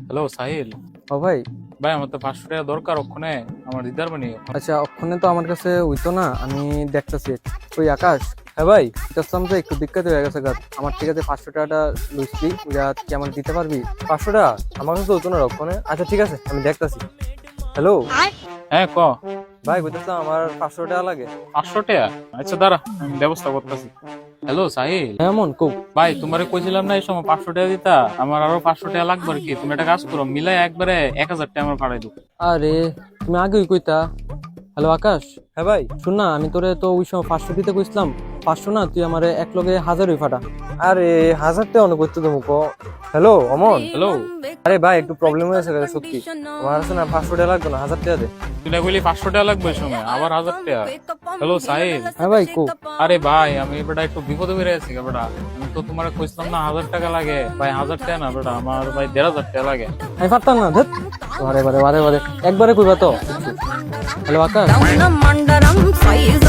Hello Sahil. ও ভাই। ভাই আমার তো 500 টাকা দরকার, ওখানে আমার দিদার বানি। আচ্ছা, ওখানে তো আমার কাছে হইতো না, আমি দেখতেছি। ওই আকাশ। হ্যাঁ ভাই, দেখলাম যে একটু দিক্কত হয়ে গেছে গা। আমার ঠিক আছে 500 টাকাটা লুইসলি ওটা কি আমার দিতে পারবি? 500 টাকা আমার কাছে হইতো না ওখানে। আচ্ছা ঠিক আছে, আমি দেখতাছি। হ্যালো হ্যাঁ ক। ভাই, বুঝতেছ আমার 500 টাকা লাগে। 500 টাকা? আচ্ছা দাঁড়া, আমি ব্যবস্থা করতেছি। হ্যালো সাহিল। এমন কো ভাই তোমারে কইছিলাম না এই সময় 500 টাকা দিতা, আমার আরো 500 টাকা লাগবে আর কি। তুমি একটা কাজ করো, মিলাই একবারে 1000 টাকা আমার পাঠাই দাও। আরে তুমি আগেই কইতা। হ্যালো আকাশ। হ্যাঁ ভাই, শুন না, আমি তোরে তো ওই সময় 500 দিতে কইছিলাম। 500 না, তুই আমারে এক লগে 1000ই ফাটা। আরে 1000 টাকা অনেক করতে তুমি কো। হ্যালো অমন। হ্যালো। আরে ভাই, একটু প্রবলেম হয়েছে সত্যি। আমার আছে না 500 টাকা লাগবে না, 1000 টাকা দে। তুই না কইলি 500 টাকা লাগবে এই সময়, আবার 1000 টাকা? হ্যালো সাহিল। হ্যাঁ ভাই কো। আরে ভাই আমি বেটা একটু বিপদে বেড়ে আছি বেটা। আমি তো তোমার কইছিলাম না 1000 টাকা লাগে। ভাই 1000 টাকা না বেটা, আমার ভাই 1500 টাকা লাগে। আমি পারতাম না ধর। আরে বারে বারে বারে একবারে কইবা তো। হ্যালো আকাশ। మండరం సైజ్